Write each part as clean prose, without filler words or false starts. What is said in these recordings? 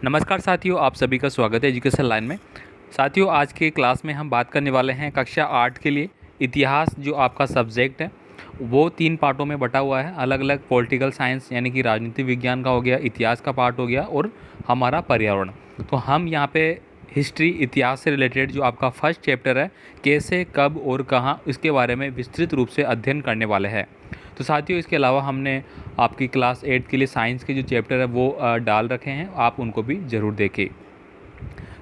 नमस्कार साथियों, आप सभी का स्वागत है एजुकेशन लाइन में। साथियों, आज के क्लास में हम बात करने वाले हैं कक्षा 8 के लिए इतिहास जो आपका सब्जेक्ट है वो 3 पार्टों में बटा हुआ है। अलग अलग पॉलिटिकल साइंस यानी कि राजनीति विज्ञान का हो गया, इतिहास का पार्ट हो गया और हमारा पर्यावरण। तो हम यहाँ पे हिस्ट्री, इतिहास से रिलेटेड जो आपका फर्स्ट चैप्टर है कैसे, कब और कहाँ, इसके बारे में विस्तृत रूप से अध्ययन करने वाले हैं। तो साथियों, इसके अलावा हमने आपकी क्लास 8 के लिए साइंस के जो चैप्टर है वो डाल रखे हैं, आप उनको भी ज़रूर देखें।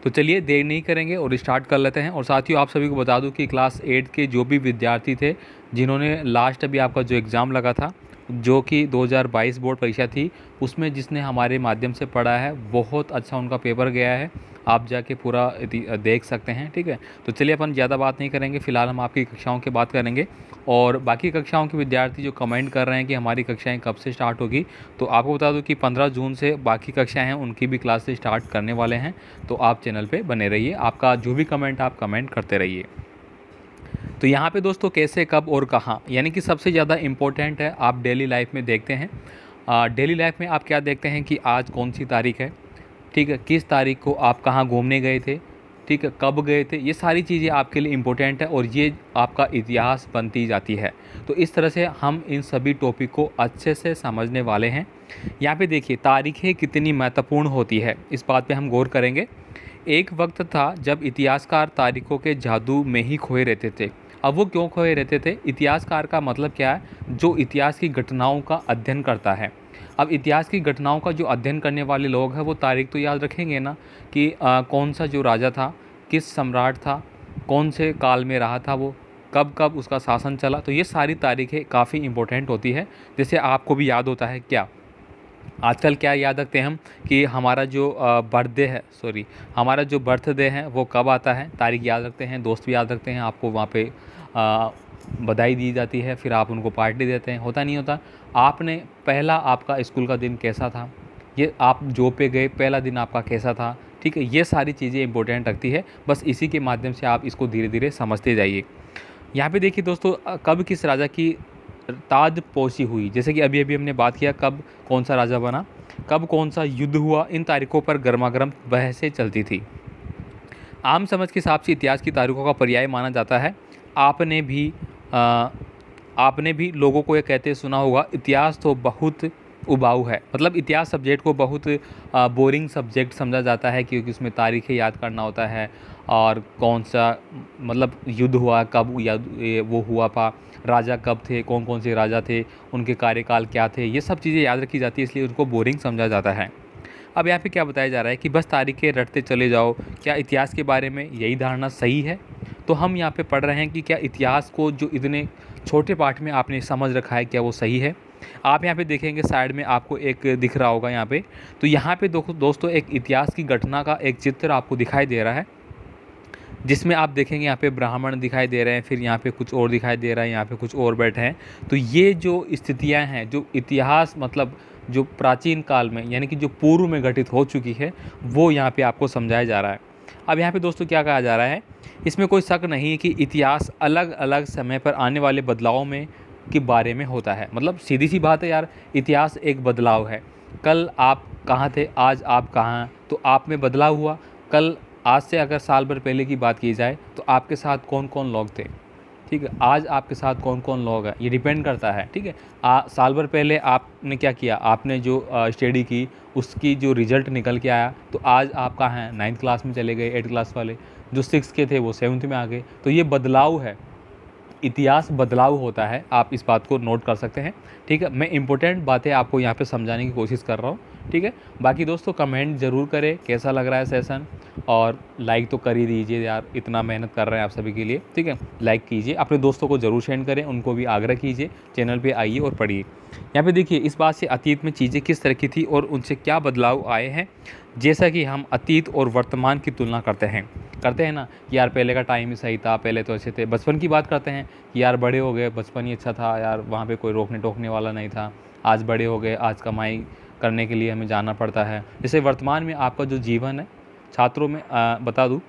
तो चलिए देर नहीं करेंगे और स्टार्ट कर लेते हैं। और साथियों, आप सभी को बता दूं कि क्लास 8 के जो भी विद्यार्थी थे जिन्होंने लास्ट अभी आपका जो एग्ज़ाम लगा था, जो कि 2022 बोर्ड परीक्षा थी, उसमें जिसने हमारे माध्यम से पढ़ा है बहुत अच्छा उनका पेपर गया है। आप जाके पूरा देख सकते हैं, ठीक है। तो चलिए अपन ज़्यादा बात नहीं करेंगे, फ़िलहाल हम आपकी कक्षाओं की बात करेंगे। और बाकी कक्षाओं के विद्यार्थी जो कमेंट कर रहे हैं कि हमारी कक्षाएं कब से स्टार्ट होगी, तो आपको बता दूं कि 15 जून से बाकी कक्षाएं हैं उनकी भी क्लासेस स्टार्ट करने वाले हैं। तो आप चैनल पे बने रहिए, आपका जो भी कमेंट आप कमेंट करते रहिए। तो यहाँ पे दोस्तों कैसे, कब और कहाँ, यानी कि सबसे ज़्यादा इम्पोर्टेंट है आप डेली लाइफ में देखते हैं। डेली लाइफ में आप क्या देखते हैं कि आज कौन सी तारीख है, ठीक है, किस तारीख को आप कहाँ घूमने गए थे, ठीक है, कब गए थे, ये सारी चीज़ें आपके लिए इम्पोर्टेंट है और ये आपका इतिहास बनती जाती है। तो इस तरह से हम इन सभी टॉपिक को अच्छे से समझने वाले हैं। यहाँ पे देखिए तारीखें कितनी महत्वपूर्ण होती है, इस बात पे हम गौर करेंगे। एक वक्त था जब इतिहासकार तारीखों के जादू में ही खोए रहते थे। अब वो क्यों खोए रहते थे? इतिहासकार का मतलब क्या है? जो इतिहास की घटनाओं का अध्ययन करता है। अब इतिहास की घटनाओं का जो अध्ययन करने वाले लोग हैं वो तारीख तो याद रखेंगे ना कि कौन सा जो राजा था, किस सम्राट था, कौन से काल में रहा था वो, कब कब उसका शासन चला। तो ये सारी तारीखें काफ़ी इंपॉर्टेंट होती है। जैसे आपको भी याद होता है क्या, आजकल क्या याद रखते हैं हम कि हमारा जो बर्थडे है, हमारा जो बर्थडे है वो कब आता है, तारीख याद रखते हैं, दोस्त भी याद रखते हैं, आपको वहाँ पे बधाई दी जाती है, फिर आप उनको पार्टी देते हैं। होता नहीं होता? आपने पहला आपका स्कूल का दिन कैसा था, ये आप जॉब पे गए पहला दिन आपका कैसा था, ठीक है, ये सारी चीज़ें इंपॉर्टेंट रखती है। बस इसी के माध्यम से आप इसको धीरे धीरे समझते जाइए। यहाँ पे देखिए दोस्तों, कब किस राजा की ताजपोशी हुई, जैसे कि अभी अभी हमने बात किया कब कौन सा राजा बना, कब कौन सा युद्ध हुआ, इन तारीखों पर गर्मागर्म बहसें चलती थी। आम समझ के हिसाब से इतिहास की तारीखों का पर्याय माना जाता है। आपने भी आ, आपने भी लोगों को ये कहते सुना होगा, इतिहास तो बहुत उबाऊ है। मतलब इतिहास सब्जेक्ट को बहुत बोरिंग सब्जेक्ट समझा जाता है, क्योंकि उसमें तारीखें याद करना होता है और कौन सा मतलब युद्ध हुआ, कब वो हुआ था, राजा कब थे, कौन कौन से राजा थे, उनके कार्यकाल क्या थे, ये सब चीज़ें याद रखी जाती है, इसलिए उनको बोरिंग समझा जाता है। अब यहाँ पे क्या बताया जा रहा है कि बस तारीखें रटते चले जाओ, क्या इतिहास के बारे में यही धारणा सही है? तो हम यहाँ पे पढ़ रहे हैं कि क्या इतिहास को जो इतने छोटे पार्ट में आपने समझ रखा है, क्या वो सही है? आप यहाँ पे देखेंगे साइड में आपको एक दिख रहा होगा यहाँ पे, तो यहाँ पे दोस्तों एक इतिहास की घटना का एक चित्र आपको दिखाई दे रहा है, जिसमें आप देखेंगे यहाँ पे ब्राह्मण दिखाई दे रहे हैं, फिर यहाँ पे कुछ और दिखाई दे रहा है, यहाँ पे कुछ और बैठे हैं। तो ये जो स्थितियाँ हैं, जो इतिहास मतलब जो प्राचीन काल में यानी कि जो पूर्व में घटित हो चुकी है, वो यहाँ पे आपको समझाया जा रहा है। अब यहाँ पे दोस्तों क्या कहा जा रहा है, इसमें कोई शक नहीं है कि इतिहास अलग अलग समय पर आने वाले बदलावों में के बारे में होता है। मतलब सीधी सी बात है यार, इतिहास एक बदलाव है। कल आप कहाँ थे, आज आप कहाँ हैं, तो आप में बदलाव हुआ। कल आज से अगर साल भर पहले की बात की जाए तो आपके साथ कौन कौन लोग थे, ठीक है, आज आपके साथ कौन कौन लोग हैं, ये डिपेंड करता है, ठीक है। साल भर पहले आपने क्या किया, आपने जो स्टडी की उसकी जो रिजल्ट निकल के आया, तो आज आप कहाँ हैं, 9th क्लास में चले गए, 8th क्लास वाले जो 6th के थे वो 7th में आ गए। तो ये बदलाव है, इतिहास बदलाव होता है, आप इस बात को नोट कर सकते हैं, ठीक है। मैं इंपॉर्टेंट बातें आपको यहाँ पे समझाने की कोशिश कर रहा हूँ, ठीक है। बाकी दोस्तों कमेंट ज़रूर करें कैसा लग रहा है सेशन, और लाइक तो कर ही दीजिए यार, इतना मेहनत कर रहे हैं आप सभी के लिए, ठीक है। लाइक कीजिए, अपने दोस्तों को ज़रूर शेयर करें, उनको भी आग्रह कीजिए चैनल पे आइए और पढ़िए। यहाँ पे देखिए इस बात से अतीत में चीज़ें किस तरह की थी और उनसे क्या बदलाव आए हैं। जैसा कि हम अतीत और वर्तमान की तुलना करते हैं ना कि यार पहले का टाइम ही सही था, पहले तो अच्छे थे। बचपन की बात करते हैं कि यार बड़े हो गए, बचपन ही अच्छा था यार, वहाँ पे कोई रोकने टोकने वाला नहीं था। आज बड़े हो गए, आज कमाई करने के लिए हमें जाना पड़ता है। जैसे वर्तमान में आपका जो जीवन है, छात्रों में बता दूँ,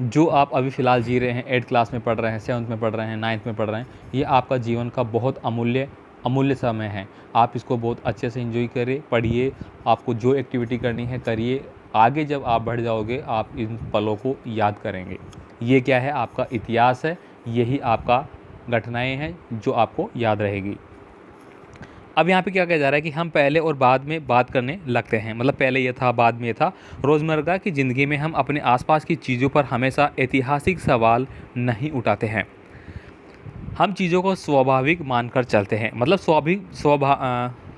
जो आप अभी फ़िलहाल जी रहे हैं, 8th क्लास में पढ़ रहे हैं, 7th में पढ़ रहे हैं, 9th में पढ़ रहे हैं, ये आपका जीवन का बहुत अमूल्य अमूल्य समय है। आप इसको बहुत अच्छे से एंजॉय करें, पढ़िए, आपको जो एक्टिविटी करनी है करिए, आगे जब आप बढ़ जाओगे आप इन पलों को याद करेंगे। ये क्या है? आपका इतिहास है, यही आपका घटनाएं हैं जो आपको याद रहेगी। अब यहाँ पे क्या कहा जा रहा है कि हम पहले और बाद में बात करने लगते हैं, मतलब पहले ये था बाद में ये था। रोज़मर्रा की ज़िंदगी में हम अपने आसपास की चीज़ों पर हमेशा ऐतिहासिक सवाल नहीं उठाते हैं, हम चीज़ों को स्वाभाविक मानकर चलते हैं। मतलब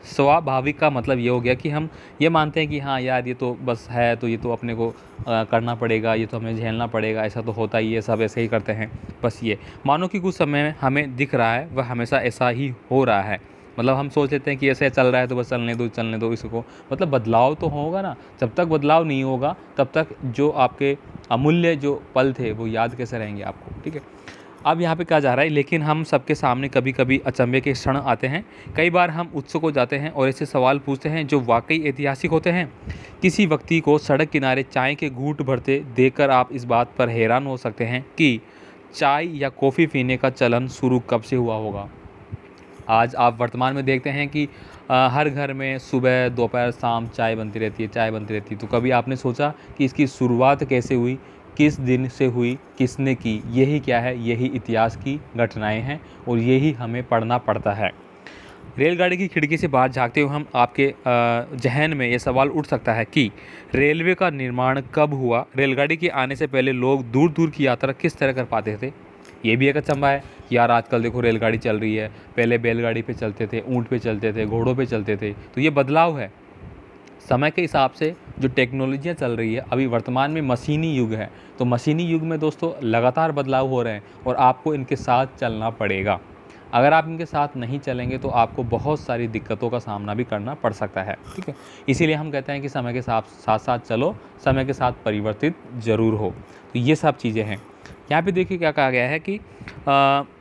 स्वाभाविक का मतलब ये हो गया कि हम ये मानते हैं कि हाँ यार ये तो बस है, तो ये तो अपने को करना पड़ेगा, ये तो हमें झेलना पड़ेगा, ऐसा तो होता ही है, सब ऐसे ही करते हैं। बस ये मानो कि कुछ समय में हमें दिख रहा है वह हमेशा ऐसा ही हो रहा है। मतलब हम सोच लेते हैं कि ऐसे चल रहा है तो बस चलने दो इसको। मतलब बदलाव तो होगा ना, जब तक बदलाव नहीं होगा तब तक जो आपके अमूल्य जो पल थे वो याद कैसे रहेंगे आपको, ठीक है। अब यहाँ पे कहा जा रहा है, लेकिन हम सबके सामने कभी कभी अचंभे के क्षण आते हैं। कई बार हम उत्सुक हो जाते हैं और ऐसे सवाल पूछते हैं जो वाकई ऐतिहासिक होते हैं। किसी व्यक्ति को सड़क किनारे चाय के घूंट भरते देखकर आप इस बात पर हैरान हो सकते हैं कि चाय या कॉफ़ी पीने का चलन शुरू कब से हुआ होगा। आज आप वर्तमान में देखते हैं कि हर घर में सुबह दोपहर शाम चाय बनती रहती है, चाय बनती रहती है। तो कभी आपने सोचा कि इसकी शुरुआत कैसे हुई, किस दिन से हुई, किसने की? यही क्या है? यही इतिहास की घटनाएं हैं और यही हमें पढ़ना पड़ता है। रेलगाड़ी की खिड़की से बाहर झांकते हुए हम आपके जहन में ये सवाल उठ सकता है कि रेलवे का निर्माण कब हुआ? रेलगाड़ी के आने से पहले लोग दूर दूर की यात्रा किस तरह कर पाते थे? ये भी एक अचंभा है कि यार आजकल देखो रेलगाड़ी चल रही है, पहले बैलगाड़ी पे चलते थे, ऊँट पे चलते थे, घोड़ों पे चलते थे। तो ये बदलाव है समय के हिसाब से। जो टेक्नोलॉजियाँ चल रही है अभी वर्तमान में मशीनी युग है, तो मशीनी युग में दोस्तों लगातार बदलाव हो रहे हैं और आपको इनके साथ चलना पड़ेगा। अगर आप इनके साथ नहीं चलेंगे तो आपको बहुत सारी दिक्कतों का सामना भी करना पड़ सकता है, ठीक है। इसीलिए हम कहते हैं कि समय के साथ साथ चलो, समय के साथ परिवर्तित ज़रूर हो। तो ये सब चीज़ें हैं। यहाँ पे देखिए क्या कहा गया है कि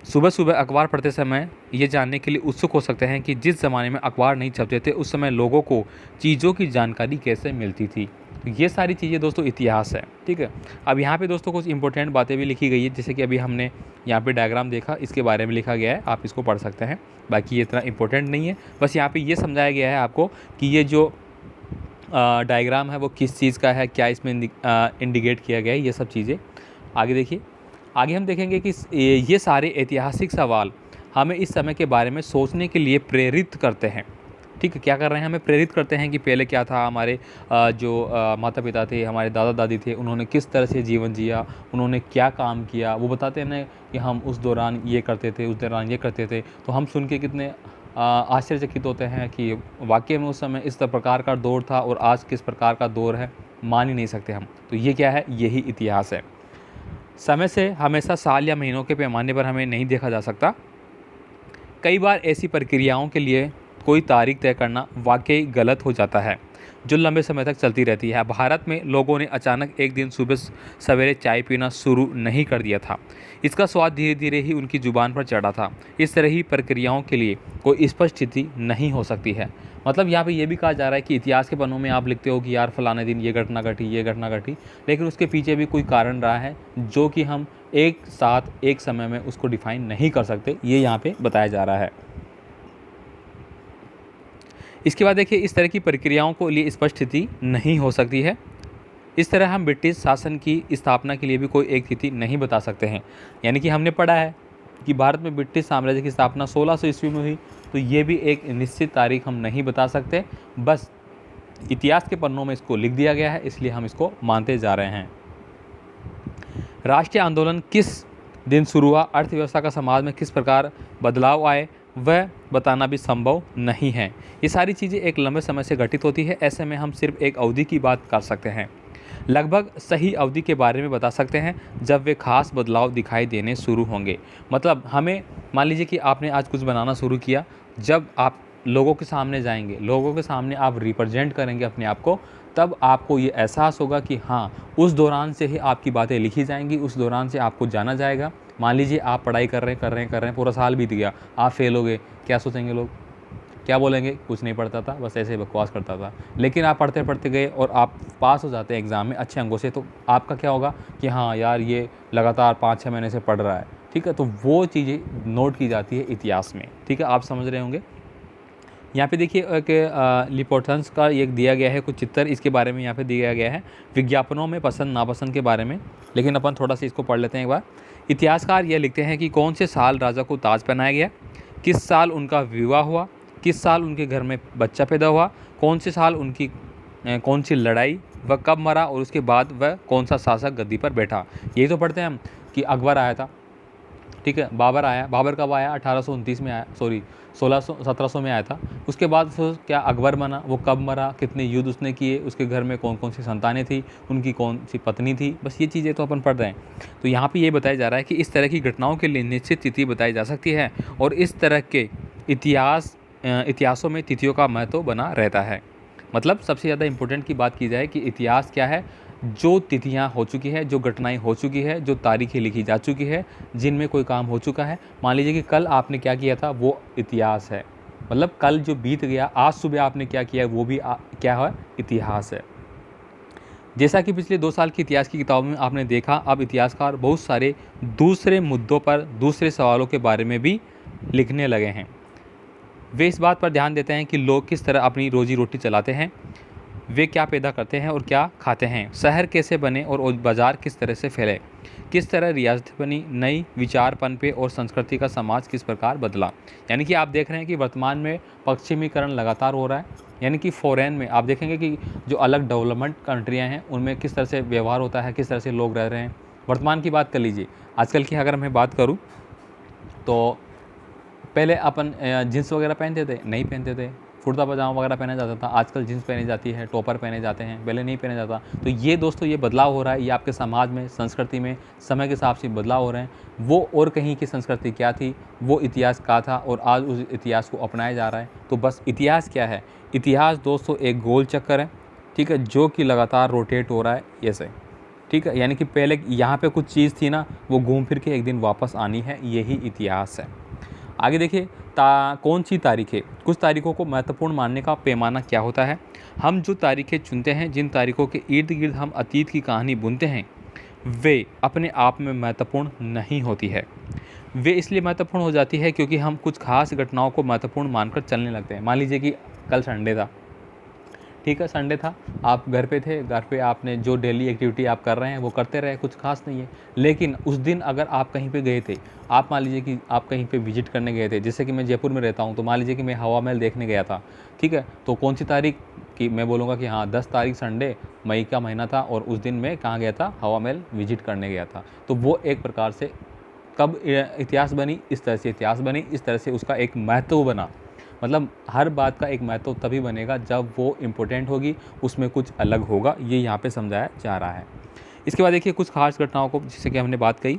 सुबह सुबह अखबार पढ़ते समय ये जानने के लिए उत्सुक हो सकते हैं कि जिस ज़माने में अखबार नहीं छपते थे उस समय लोगों को चीज़ों की जानकारी कैसे मिलती थी। तो ये सारी चीज़ें दोस्तों इतिहास है, ठीक है। अब यहाँ पे दोस्तों कुछ इंपॉर्टेंट बातें भी लिखी गई है, जैसे कि अभी हमने यहाँ पे डायग्राम देखा, इसके बारे में लिखा गया है, आप इसको पढ़ सकते हैं। बाकी ये इतना इंपॉर्टेंट नहीं है, बस यहाँ पे ये समझाया गया है आपको कि ये जो डायग्राम है वो किस चीज़ का है, क्या इसमें इंडिकेट किया गया है, ये सब चीज़ें। आगे देखिए, आगे हम देखेंगे कि ये सारे ऐतिहासिक सवाल हमें इस समय के बारे में सोचने के लिए प्रेरित करते हैं, ठीक है। क्या कर रहे हैं? हमें प्रेरित करते हैं कि पहले क्या था, हमारे जो माता पिता थे, हमारे दादा दादी थे, उन्होंने किस तरह से जीवन जिया, उन्होंने क्या काम किया, वो बताते हैं ना कि हम उस दौरान ये करते थे, उस दौरान ये करते थे। तो हम सुन के कितने आश्चर्यचकित होते हैं कि वाकई में उस समय इस प्रकार का दौर था और आज किस प्रकार का दौर है, मान ही नहीं सकते हम। तो ये क्या है? यही इतिहास है। समय से हमेशा साल या महीनों के पैमाने पर हमें नहीं देखा जा सकता। कई बार ऐसी प्रक्रियाओं के लिए कोई तारीख तय करना वाकई गलत हो जाता है जो लंबे समय तक चलती रहती है। भारत में लोगों ने अचानक एक दिन सुबह सवेरे चाय पीना शुरू नहीं कर दिया था, इसका स्वाद धीरे धीरे ही उनकी ज़ुबान पर चढ़ा था। इस तरह ही प्रक्रियाओं के लिए कोई स्पष्ट तिथि नहीं हो सकती है। मतलब यहाँ पे ये भी कहा जा रहा है कि इतिहास के पन्नों में आप लिखते हो कि यार फलाने दिन ये घटना घटी, ये घटना घटी, लेकिन उसके पीछे भी कोई कारण रहा है जो कि हम एक साथ एक समय में उसको डिफाइन नहीं कर सकते, ये यहाँ पे बताया जा रहा है। इसके बाद देखिए, इस तरह की प्रक्रियाओं को लिए स्पष्ट तिथि नहीं हो सकती है। इस तरह हम ब्रिटिश शासन की स्थापना के लिए भी कोई एक तिथि नहीं बता सकते हैं। यानी कि हमने पढ़ा है कि भारत में ब्रिटिश साम्राज्य की स्थापना 1600 ईस्वी में हुई, तो ये भी एक निश्चित तारीख हम नहीं बता सकते, बस इतिहास के पन्नों में इसको लिख दिया गया है, इसलिए हम इसको मानते जा रहे हैं। राष्ट्रीय आंदोलन किस दिन शुरू हुआ, अर्थव्यवस्था का समाज में किस प्रकार बदलाव आए, वह बताना भी संभव नहीं है। ये सारी चीज़ें एक लंबे समय से घटित होती है, ऐसे में हम सिर्फ एक अवधि की बात कर सकते हैं। लगभग सही अवधि के बारे में बता सकते हैं जब वे खास बदलाव दिखाई देने शुरू होंगे। मतलब हमें मान लीजिए कि आपने आज कुछ बनाना शुरू किया, जब आप लोगों के सामने जाएंगे, लोगों के सामने आप रिप्रेजेंट करेंगे अपने आप को, तब आपको ये एहसास होगा कि हाँ, उस दौरान से ही आपकी बातें लिखी जाएंगी, उस दौरान से आपको जाना जाएगा। मान लीजिए आप पढ़ाई कर रहे हैं, पूरा साल बीत गया, आप फेल हो गए, क्या सोचेंगे लोग? क्या बोलेंगे? कुछ नहीं पढ़ता था, बस ऐसे बकवास करता था। लेकिन आप पढ़ते पढ़ते गए और आप पास हो जाते हैं एग्ज़ाम में अच्छे अंकों से, तो आपका क्या होगा कि हाँ यार, ये लगातार 5-6 महीने से पढ़ रहा है, ठीक है। तो वो चीज़ें नोट की जाती है इतिहास में, ठीक है, आप समझ रहे होंगे। यहाँ पे देखिए एक लिपोर्टेंस का एक दिया गया है कुछ चित्र, इसके बारे में यहाँ पे दिया गया है विज्ञापनों में पसंद नापसंद के बारे में। लेकिन अपन थोड़ा सा इसको पढ़ लेते हैं एक बार। इतिहासकार यह लिखते हैं कि कौन से साल राजा को ताज पहनाया गया, किस साल उनका विवाह हुआ, किस साल उनके घर में बच्चा पैदा हुआ, कौन से साल उनकी कौन सी लड़ाई, वह कब मरा और उसके बाद वह कौन सा शासक गद्दी पर बैठा। यही तो पढ़ते हैं हम कि अकबर आया था, ठीक है, बाबर आया। बाबर कब आया? 1829 में आया, सॉरी 1700 में आया था। उसके बाद फिर क्या अकबर बना, वो कब मरा, कितने युद्ध उसने किए, उसके घर में कौन कौन सी संतानें थी, उनकी कौन सी पत्नी थी, बस ये चीज़ें तो अपन पढ़ रहे हैं। तो यहाँ पे ये बताया जा रहा है कि इस तरह की घटनाओं के लिए निश्चित तिथि बताई जा सकती है और इस तरह के इतिहासों में तिथियों का महत्व बना रहता है। मतलब सबसे ज़्यादा इम्पोर्टेंट की बात की जाए कि इतिहास क्या है, जो तिथियां हो चुकी है, जो घटनाएं हो चुकी है, जो तारीखें लिखी जा चुकी है, जिनमें कोई काम हो चुका है। मान लीजिए कि कल आपने क्या किया था, वो इतिहास है। मतलब कल जो बीत गया, आज सुबह आपने क्या किया, वो भी क्या है, इतिहास है। जैसा कि पिछले 2 साल की इतिहास की किताबों में आपने देखा, अब इतिहासकार बहुत सारे दूसरे मुद्दों पर, दूसरे सवालों के बारे में भी लिखने लगे हैं। वे इस बात पर ध्यान देते हैं कि लोग किस तरह अपनी रोजी रोटी चलाते हैं, वे क्या पैदा करते हैं और क्या खाते हैं, शहर कैसे बने और बाज़ार किस तरह से फैले, किस तरह रियासतें बनी, नई विचार पनपे और संस्कृति का समाज किस प्रकार बदला। यानी कि आप देख रहे हैं कि वर्तमान में पश्चिमीकरण लगातार हो रहा है। यानी कि फ़ॉरेन में आप देखेंगे कि जो अलग डेवलपमेंट कंट्रियाँ हैं उनमें किस तरह से व्यवहार होता है, किस तरह से लोग रह रहे हैं। वर्तमान की बात कर लीजिए, आजकल की अगर मैं बात करूँ तो पहले अपन जीन्स वगैरह पहनते थे, नहीं पहनते थे, कुर्ता पजामा वगैरह पहना जाता था। आजकल जीन्स पहनी जाती है, टॉपर पहने जाते हैं, पहले नहीं पहना जाता। तो ये दोस्तों ये बदलाव हो रहा है, ये आपके समाज में, संस्कृति में समय के हिसाब से बदलाव हो रहे हैं। वो और कहीं की संस्कृति क्या थी, वो इतिहास का था और आज उस इतिहास को अपनाया जा रहा है। तो बस इतिहास क्या है, इतिहास दोस्तों एक गोल चक्कर है, ठीक है, जो कि लगातार रोटेट हो रहा है ऐसे, ठीक है। यानी कि पहले यहाँ पे कुछ चीज़ थी ना, वो घूम फिर के एक दिन वापस आनी है, यही इतिहास है। आगे देखिए, कौन सी तारीखें, कुछ तारीखों को महत्वपूर्ण मानने का पैमाना क्या होता है। हम जो तारीखें चुनते हैं, जिन तारीखों के इर्द गिर्द हम अतीत की कहानी बुनते हैं, वे अपने आप में महत्वपूर्ण नहीं होती है। वे इसलिए महत्वपूर्ण हो जाती है क्योंकि हम कुछ खास घटनाओं को महत्वपूर्ण मानकर चलने लगते हैं। मान लीजिए कि कल संडे था, ठीक है, संडे था, आप घर पे थे, घर पे आपने जो डेली एक्टिविटी आप कर रहे हैं वो करते रहे, कुछ खास नहीं है। लेकिन उस दिन अगर आप कहीं पे गए थे, आप मान लीजिए कि आप कहीं पे विजिट करने गए थे, जैसे कि मैं जयपुर में रहता हूँ, तो मान लीजिए कि मैं हवा महल देखने गया था, ठीक है, तो कौन सी तारीख की मैं बोलूँगा कि हाँ 10 तारीख संडे, मई का महीना था और उस दिन मैं कहाँ गया था, हवा महल विजिट करने गया था। तो वो एक प्रकार से कब इतिहास बनी, इस तरह से इतिहास बनी, इस तरह से उसका एक महत्व बना। मतलब हर बात का एक महत्व तभी बनेगा जब वो इम्पोर्टेंट होगी, उसमें कुछ अलग होगा, ये यहाँ पे समझाया जा रहा है। इसके बाद देखिए कुछ खास घटनाओं को, जैसे कि हमने बात कही,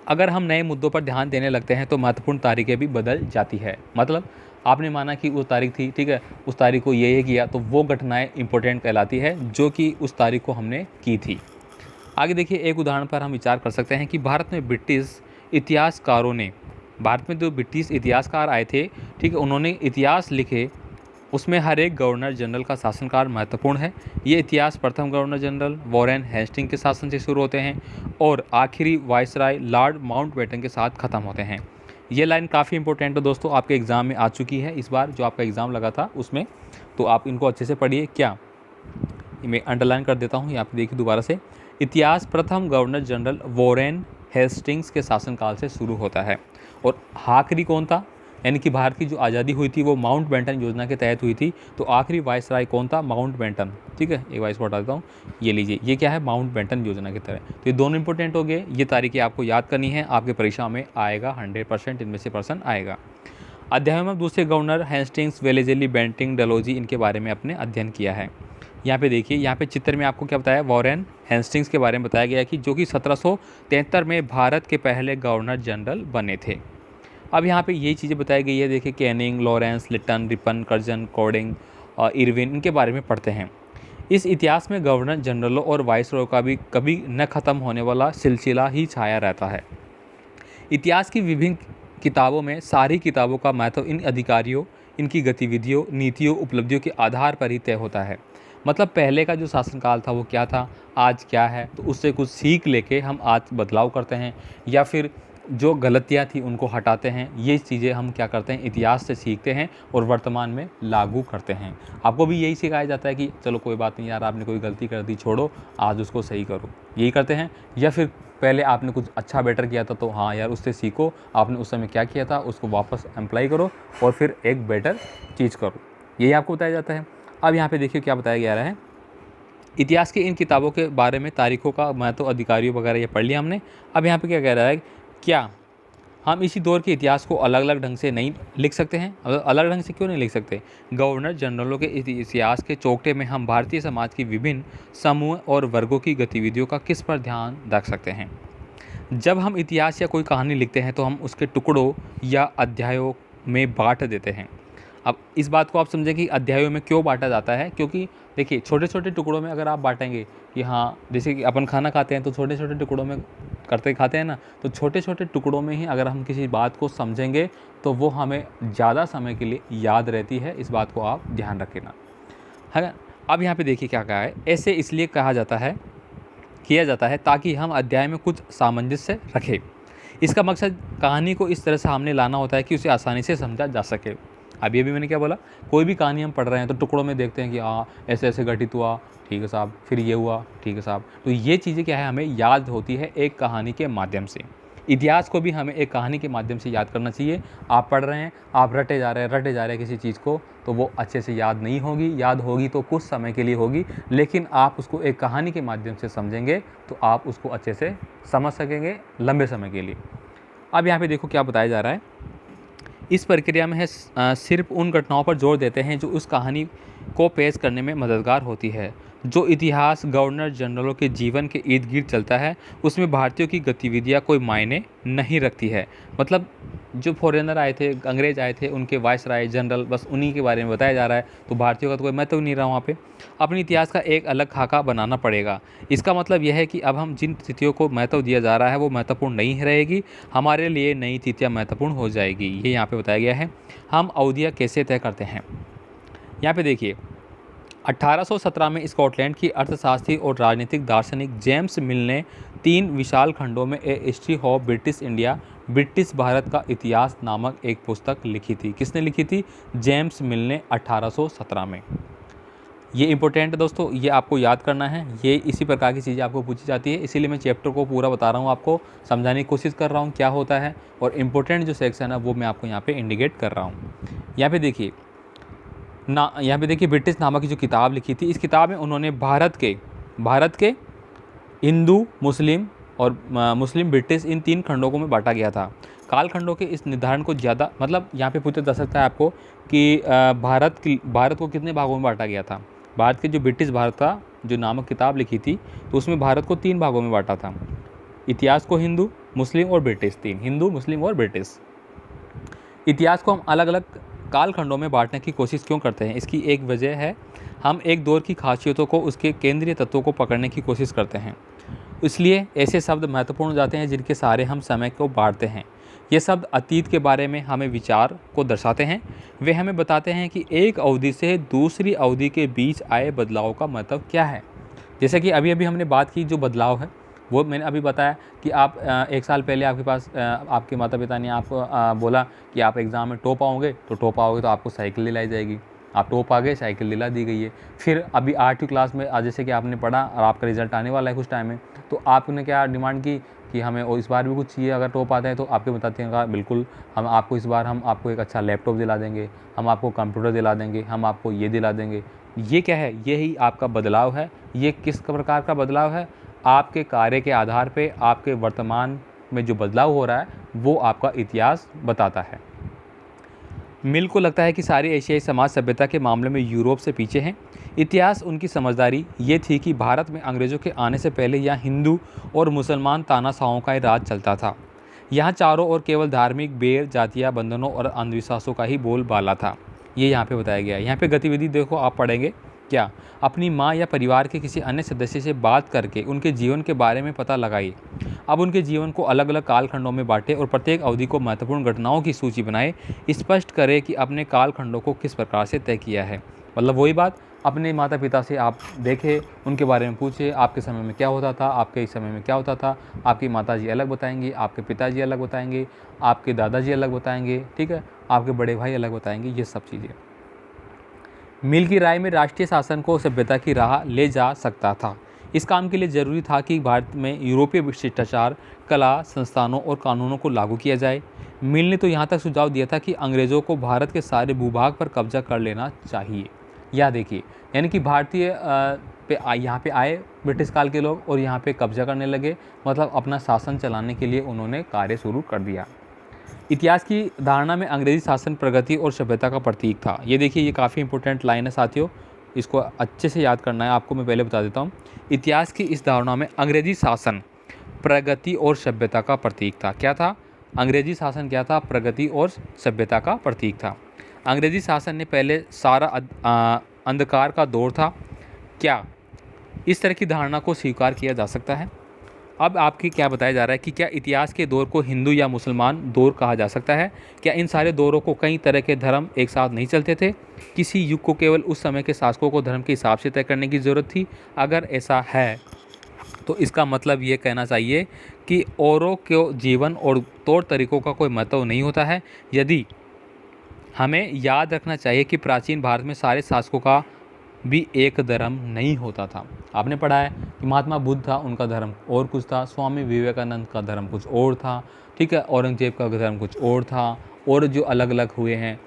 अगर हम नए मुद्दों पर ध्यान देने लगते हैं तो महत्वपूर्ण तारीखें भी बदल जाती है। मतलब आपने माना कि वो तारीख थी, ठीक है, उस तारीख को ये किया, तो वो घटनाएं इंपॉर्टेंट कहलाती है जो कि उस तारीख को हमने की थी। आगे देखिए, एक उदाहरण पर हम विचार कर सकते हैं कि भारत में ब्रिटिश इतिहासकारों ने, भारत में जो ब्रिटिश इतिहासकार आए थे, ठीक है, उन्होंने इतिहास लिखे, उसमें हर एक गवर्नर जनरल का शासनकाल महत्वपूर्ण है। ये इतिहास प्रथम गवर्नर जनरल वॉरेन हेस्टिंग के शासन से शुरू होते हैं और आखिरी वायसराय लॉर्ड माउंटबेटन के साथ ख़त्म होते हैं। ये लाइन काफ़ी इंपॉर्टेंट है दोस्तों, आपके एग्ज़ाम में आ चुकी है इस बार, जो आपका एग्ज़ाम लगा था उसमें, तो आप इनको अच्छे से पढ़िए। क्या, मैं अंडरलाइन कर देता हूँ, यहाँ पे देखिए दोबारा से, इतिहास प्रथम गवर्नर जनरल वॉरेन हेस्टिंग्स के शासनकाल से शुरू होता है और आखिरी कौन था, यानी कि भारत की जो आज़ादी हुई थी वो माउंटबेटन योजना के तहत हुई थी, तो आखिरी वायसराय कौन था, माउंटबेटन, ठीक है, एक वाइस को हटा देता हूँ, ये लीजिए, ये क्या है, माउंटबेटन योजना के तहत। तो ये दोनों इंपॉर्टेंट हो गए, ये तारीखें आपको याद करनी है, आपके परीक्षा में आएगा 100%, इनमें से पर्सन आएगा। अध्याय में दूसरे गवर्नर हेस्टिंग्स, वेलेज़ली, बेंटिंग, डलहौजी, इनके बारे में अपने अध्ययन किया है। यहाँ पे देखिए, यहाँ पे चित्र में आपको क्या बताया, वॉरेन हेस्टिंग्स के बारे में बताया गया कि जो कि 1773 में भारत के पहले गवर्नर जनरल बने थे। अब यहाँ पे यही चीज़ें बताई गई है, देखिए Canning, Lawrence, Lytton, Ripon, Curzon, कोडिंग और इरविन, इनके बारे में पढ़ते हैं। इस इतिहास में गवर्नर जनरलों और वाइसरॉय का भी कभी न ख़त्म होने वाला सिलसिला ही छाया रहता है। इतिहास की विभिन्न किताबों में सारी किताबों का महत्व इन अधिकारियों, इनकी गतिविधियों, नीतियों, उपलब्धियों के आधार पर ही तय होता है। मतलब पहले का जो शासनकाल था वो क्या था, आज क्या है, तो उससे कुछ सीख लेके हम आज बदलाव करते हैं, या फिर जो गलतियाँ थी उनको हटाते हैं। ये चीज़ें हम क्या करते हैं, इतिहास से सीखते हैं और वर्तमान में लागू करते हैं। आपको भी यही सिखाया जाता है कि चलो कोई बात नहीं यार, आपने कोई गलती कर दी, छोड़ो, आज उसको सही करो, यही करते हैं। या फिर पहले आपने कुछ अच्छा बेटर किया था तो हाँ यार उससे सीखो, आपने उस समय क्या किया था उसको वापस अप्लाई करो और फिर एक बेटर चीज़ करो, यही आपको बताया जाता है। अब यहाँ पे देखिए क्या बताया जा रहा है। इतिहास की इन किताबों के बारे में तारीखों का महत्व, अधिकारियों वगैरह ये पढ़ लिया हमने। अब यहाँ पे क्या कह रहा है, क्या हम इसी दौर के इतिहास को अलग अलग ढंग से नहीं लिख सकते हैं? अलग ढंग से क्यों नहीं लिख सकते? गवर्नर जनरलों के इतिहास के चौकटे में हम भारतीय समाज की विभिन्न समूह और वर्गों की गतिविधियों का किस पर ध्यान रख सकते हैं? जब हम इतिहास या कोई कहानी लिखते हैं तो हम उसके टुकड़ों या अध्यायों में बांट देते हैं। अब इस बात को आप समझें कि अध्यायों में क्यों बांटा जाता है, क्योंकि देखिए छोटे छोटे टुकड़ों में अगर आप बांटेंगे कि हाँ, जैसे कि अपन खाना खाते हैं तो छोटे छोटे टुकड़ों में करते खाते हैं ना, तो छोटे छोटे टुकड़ों में ही अगर हम किसी बात को समझेंगे तो वो हमें ज़्यादा समय के लिए याद रहती है। इस बात को आप ध्यान रखना है ना। अब यहाँ पे देखिए क्या कहा है, ऐसे इसलिए किया जाता है ताकि हम अध्याय में कुछ सामंजस्य रखें। इसका मकसद कहानी को इस तरह सामने लाना होता है कि उसे आसानी से समझा जा सके। अभी अभी मैंने क्या बोला, कोई भी कहानी हम पढ़ रहे हैं तो टुकड़ों में देखते हैं कि हाँ ऐसे ऐसे घटित हुआ, ठीक है साहब, फिर ये हुआ, ठीक है साहब। तो ये चीज़ें क्या है, हमें याद होती है एक कहानी के माध्यम से। इतिहास को भी हमें एक कहानी के माध्यम से याद करना चाहिए। आप पढ़ रहे हैं, आप रटे जा रहे हैं किसी चीज़ को, तो वो अच्छे से याद नहीं होगी, याद होगी तो कुछ समय के लिए होगी, लेकिन आप उसको एक कहानी के माध्यम से समझेंगे तो आप उसको अच्छे से समझ सकेंगे लंबे समय के लिए। अब यहाँ पे देखो क्या बताया जा रहा है। इस प्रक्रिया में सिर्फ उन घटनाओं पर जोर देते हैं जो उस कहानी को पेश करने में मददगार होती है। जो इतिहास गवर्नर जनरलों के जीवन के इर्द गिर्द चलता है उसमें भारतीयों की गतिविधियां कोई मायने नहीं रखती है। मतलब जो फॉरेनर आए थे, अंग्रेज आए थे, उनके वायसराय जनरल, बस उन्हीं के बारे में बताया जा रहा है, तो भारतीयों का तो कोई महत्व नहीं रहा वहाँ पे। अपने इतिहास का एक अलग खाका बनाना पड़ेगा। इसका मतलब यह है कि अब हम जिन तिथियों को महत्व दिया जा रहा है वो महत्वपूर्ण नहीं रहेगी, हमारे लिए नई तिथियाँ महत्वपूर्ण हो जाएगी, ये यहाँ पे बताया गया है। हम अवधियाँ कैसे तय करते हैं, यहाँ पे देखिए 1817 में स्कॉटलैंड की अर्थशास्त्री और राजनीतिक दार्शनिक जेम्स मिल ने 3 विशाल खंडों में a history of British India, British Bharat का इतिहास नामक एक पुस्तक लिखी थी। किसने लिखी थी? जेम्स मिल ने 1817 में। ये इंपॉर्टेंट है दोस्तों, ये आपको याद करना है। ये इसी प्रकार की चीज़ें आपको पूछी जाती है, इसीलिए मैं चैप्टर को पूरा बता रहा हूँ, आपको समझाने की कोशिश कर रहा हूँ क्या होता है, और इम्पोर्टेंट जो सेक्शन है वो मैं आपको यहाँ पे इंडिकेट कर रहा हूँ। यहाँ पे देखिए ब्रिटिश नामक की जो किताब लिखी थी, इस किताब में उन्होंने भारत के हिंदू, मुस्लिम और मुस्लिम ब्रिटिश इन 3 खंडों को में बांटा गया था। काल खंडों के इस निर्धारण को ज़्यादा, मतलब यहाँ पे पूछा जा सकता है आपको कि भारत को कितने भागों में बांटा गया था। भारत के जो ब्रिटिश भारत का जो नामक किताब लिखी थी तो उसमें भारत को 3 भागों में बांटा था। इतिहास को हिंदू, मुस्लिम और ब्रिटिश, 3 हिंदू, मुस्लिम और ब्रिटिश। इतिहास को हम अलग अलग काल खंडों में बांटने की कोशिश क्यों करते हैं? इसकी एक वजह है, हम एक दौर की खासियतों को, उसके केंद्रीय तत्वों को पकड़ने की कोशिश करते हैं। इसलिए ऐसे शब्द महत्वपूर्ण हो जाते हैं जिनके सहारे हम समय को बांटते हैं। ये शब्द अतीत के बारे में हमें विचार को दर्शाते हैं। वे हमें बताते हैं कि एक अवधि से दूसरी अवधि के बीच आए बदलाव का मतलब क्या है। जैसे कि अभी अभी हमने बात की जो बदलाव है, वो मैंने अभी बताया कि आप 1 साल पहले आपके पास आपके माता पिता ने आपको बोला कि आप एग्ज़ाम में टॉप आओगे, तो आपको साइकिल दिलाई जाएगी। आप टॉप आ गए, साइकिल दिला दी गई है। फिर अभी 8वीं क्लास में जैसे कि आपने पढ़ा और आपका रिजल्ट आने वाला है कुछ टाइम में, तो आपने क्या डिमांड की कि हमें और इस बार भी कुछ चाहिए, अगर टॉप आता है तो आपके बताते हैं कहा बिल्कुल हम आपको एक अच्छा लैपटॉप दिला देंगे, हम आपको कंप्यूटर दिला देंगे, हम आपको ये दिला देंगे। ये क्या है? यही आपका बदलाव है। ये किस प्रकार का बदलाव है? आपके कार्य के आधार पे आपके वर्तमान में जो बदलाव हो रहा है वो आपका इतिहास बताता है। मिल को लगता है कि सारी एशियाई समाज सभ्यता के मामले में यूरोप से पीछे हैं। इतिहास उनकी समझदारी ये थी कि भारत में अंग्रेज़ों के आने से पहले यहाँ हिंदू और मुसलमान तानाशाहों का राज चलता था। यहाँ चारों ओर केवल धार्मिक बैर, जातीय बंधनों और अंधविश्वासों का ही बोलबाला था। ये यहाँ पे बताया गया है। यहाँ पे गतिविधि देखो, आप पढ़ेंगे क्या? अपनी माँ या परिवार के किसी अन्य सदस्य से बात करके उनके जीवन के बारे में पता लगाइए। अब उनके जीवन को अलग अलग कालखंडों में बांटे और प्रत्येक अवधि को महत्वपूर्ण घटनाओं की सूची बनाए। स्पष्ट करें कि अपने कालखंडों को किस प्रकार से तय किया है। मतलब वही बात, अपने माता पिता से आप देखें, उनके बारे में पूछे, आपके समय में क्या होता था, आपके इस समय में क्या होता था। आपकी माताजी अलग बताएंगी, आपके पिताजी अलग बताएंगे, आपके दादाजी अलग बताएंगे, ठीक है, आपके बड़े भाई अलग बताएंगे, ये सब चीज़ें। मिल की राय में राष्ट्रीय शासन को सभ्यता की राह ले जा सकता था। इस काम के लिए जरूरी था कि भारत में यूरोपीय शिष्टाचार, कला, संस्थानों और कानूनों को लागू किया जाए। मिल ने तो यहाँ तक सुझाव दिया था कि अंग्रेज़ों को भारत के सारे भूभाग पर कब्जा कर लेना चाहिए। यह देखिए, यानी कि भारतीय यहाँ पे आए ब्रिटिश काल के लोग और यहाँ पे कब्जा करने लगे, मतलब अपना शासन चलाने के लिए उन्होंने कार्य शुरू कर दिया। इतिहास की धारणा में अंग्रेजी शासन प्रगति और सभ्यता का प्रतीक था। ये देखिए, ये काफ़ी इंपॉर्टेंट लाइन है साथियों, इसको अच्छे से याद करना है आपको। मैं पहले बता देता हूँ, इतिहास की इस धारणा में अंग्रेजी शासन प्रगति और सभ्यता का प्रतीक था। क्या था? अंग्रेजी शासन क्या था? प्रगति और सभ्यता का प्रतीक था। अंग्रेजी शासन ने पहले सारा अंधकार का दौर था। क्या इस तरह की धारणा को स्वीकार किया जा सकता है? अब आपकी क्या बताया जा रहा है कि क्या इतिहास के दौर को हिंदू या मुसलमान दौर कहा जा सकता है? क्या इन सारे दौरों को कई तरह के धर्म एक साथ नहीं चलते थे? किसी युग को केवल उस समय के शासकों को धर्म के हिसाब से तय करने की ज़रूरत थी? अगर ऐसा है तो इसका मतलब ये कहना चाहिए कि औरों के जीवन और तौर तरीक़ों का कोई महत्व नहीं होता है। यदि हमें याद रखना चाहिए कि प्राचीन भारत में सारे शासकों का भी एक धर्म नहीं होता था। आपने पढ़ा है कि महात्मा बुद्ध था, उनका धर्म और कुछ था, स्वामी विवेकानंद का धर्म कुछ और था, ठीक है, औरंगजेब का धर्म कुछ और था, और जो अलग अलग हुए हैं,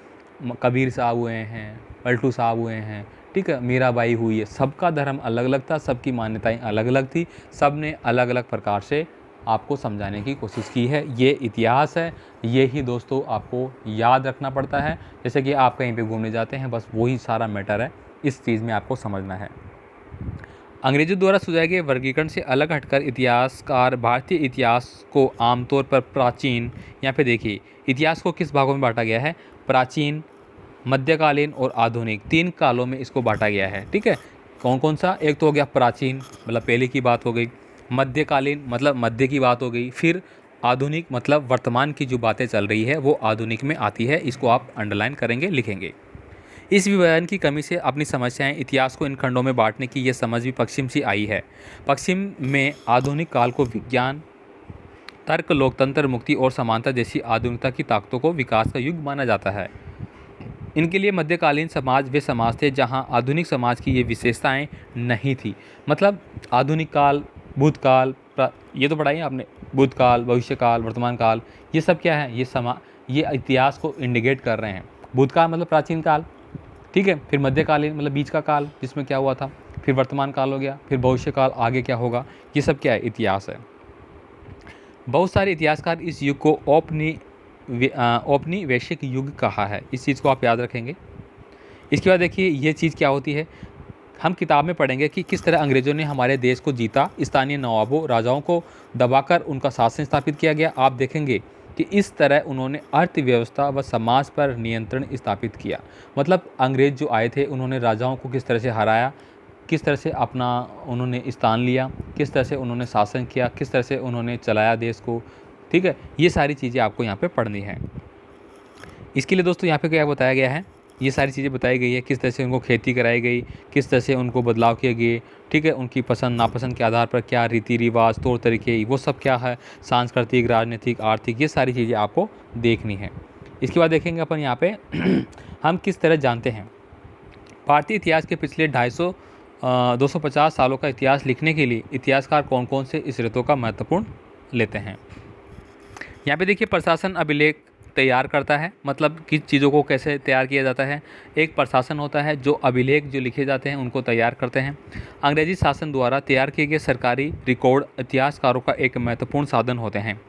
कबीर साहब हुए हैं, पलटू साहब हुए हैं, ठीक है, मीराबाई हुई है, सबका धर्म अलग अलग था, सबकी मान्यताएं अलग अलग थी, सब ने अलग अलग प्रकार से आपको समझाने की कोशिश की है। ये इतिहास है, ये ही दोस्तों आपको याद रखना पड़ता है। जैसे कि आप कहीं पे घूमने जाते हैं, बस वही सारा मैटर है, इस चीज़ में आपको समझना है। अंग्रेजों द्वारा सुझाए गए वर्गीकरण से अलग हटकर इतिहासकार भारतीय इतिहास को आमतौर पर प्राचीन, यहाँ पे देखिए इतिहास को किस भागों में बांटा गया है? प्राचीन, मध्यकालीन और आधुनिक, 3 कालों में इसको बांटा गया है, ठीक है। कौन कौन सा? एक तो हो गया प्राचीन, मतलब पहले की बात हो गई, मध्यकालीन मतलब मध्य की बात हो गई, फिर आधुनिक मतलब वर्तमान की जो बातें चल रही है वो आधुनिक में आती है। इसको आप अंडरलाइन करेंगे, लिखेंगे। इस विभाजन की कमी से अपनी समस्याएं इतिहास को इन खंडों में बांटने की यह समझ भी पश्चिम से आई है। पश्चिम में आधुनिक काल को विज्ञान, तर्क, लोकतंत्र, मुक्ति और समानता जैसी आधुनिकता की ताकतों को विकास का युग माना जाता है। इनके लिए मध्यकालीन समाज वे समाज थे जहां आधुनिक समाज की ये विशेषताएं नहीं थी। मतलब आधुनिक काल, भूतकाल, ये तो पढ़ाई आपने, भूतकाल, भविष्यकाल, वर्तमान काल, ये सब क्या है? ये इतिहास को इंडिकेट कर रहे हैं। भूतकाल मतलब प्राचीन काल, ठीक है, फिर मध्यकालीन मतलब बीच का काल जिसमें क्या हुआ था, फिर वर्तमान काल हो गया, फिर भविष्य काल, आगे क्या होगा, ये सब क्या है? इतिहास है। बहुत सारे इतिहासकार इस युग को औपनिवेशिक युग कहा है। इस चीज़ को आप याद रखेंगे। इसके बाद देखिए ये चीज़ क्या होती है, हम किताब में पढ़ेंगे कि किस तरह अंग्रेज़ों ने हमारे देश को जीता, स्थानीय नवाबों, राजाओं को दबाकर उनका शासन स्थापित किया गया। आप देखेंगे कि इस तरह उन्होंने अर्थव्यवस्था व समाज पर नियंत्रण स्थापित किया। मतलब अंग्रेज़ जो आए थे उन्होंने राजाओं को किस तरह से हराया, किस तरह से अपना उन्होंने स्थान लिया, किस तरह से उन्होंने शासन किया, किस तरह से उन्होंने चलाया देश को, ठीक है, ये सारी चीज़ें आपको यहाँ पे पढ़नी है। इसके लिए दोस्तों यहाँ पे क्या बताया गया है, ये सारी चीज़ें बताई गई है, किस तरह से उनको खेती कराई गई, किस तरह से उनको बदलाव किए गए, ठीक है, उनकी पसंद नापसंद के आधार पर क्या रीति रिवाज, तौर तरीके, वो सब क्या है, सांस्कृतिक, राजनीतिक, आर्थिक, ये सारी चीज़ें आपको देखनी है। इसके बाद देखेंगे अपन यहाँ पे हम किस तरह जानते हैं भारतीय इतिहास के पिछले 250 सालों का इतिहास लिखने के लिए इतिहासकार कौन कौन से स्रोतों का महत्वपूर्ण लेते हैं। यहाँ पे देखिए प्रशासन अभिलेख तैयार करता है, मतलब किस चीज़ों को कैसे तैयार किया जाता है। एक प्रशासन होता है जो अभिलेख जो लिखे जाते हैं उनको तैयार करते हैं। अंग्रेजी शासन द्वारा तैयार किए गए सरकारी रिकॉर्ड इतिहासकारों का एक महत्वपूर्ण साधन होते हैं।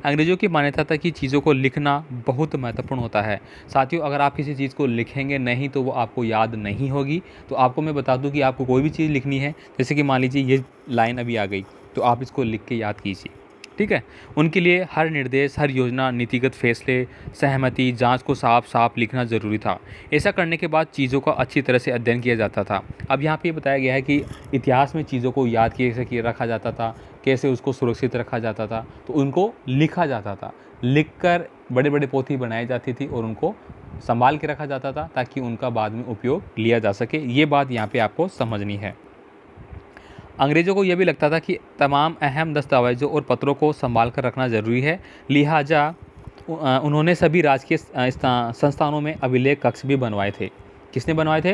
अंग्रेज़ों की मान्यता था कि चीज़ों को लिखना बहुत महत्वपूर्ण होता है। साथियों, अगर आप किसी चीज़ को लिखेंगे नहीं तो वो आपको याद नहीं होगी। तो आपको मैं बता दूं कि आपको कोई भी चीज़ लिखनी है, जैसे कि मान लीजिए ये लाइन अभी आ गई, तो आप इसको लिख के याद कीजिए, ठीक है। उनके लिए हर निर्देश, हर योजना, नीतिगत फैसले, सहमति, जांच को साफ साफ लिखना ज़रूरी था। ऐसा करने के बाद चीज़ों का अच्छी तरह से अध्ययन किया जाता था। अब यहाँ पे बताया गया है कि इतिहास में चीज़ों को याद कैसे रखा जाता था, कैसे उसको सुरक्षित रखा जाता था, तो उनको लिखा जाता था। लिखकर बड़े बड़े पोथी बनाई जाती थी और उनको संभाल के रखा जाता था ताकि उनका बाद में उपयोग लिया जा सके। ये बात यहाँ पे आपको समझनी है। अंग्रेज़ों को यह भी लगता था कि तमाम अहम दस्तावेज़ों और पत्रों को संभाल कर रखना ज़रूरी है, लिहाजा उन्होंने सभी राजकीय संस्थानों में अभिलेख कक्ष भी बनवाए थे। किसने बनवाए थे?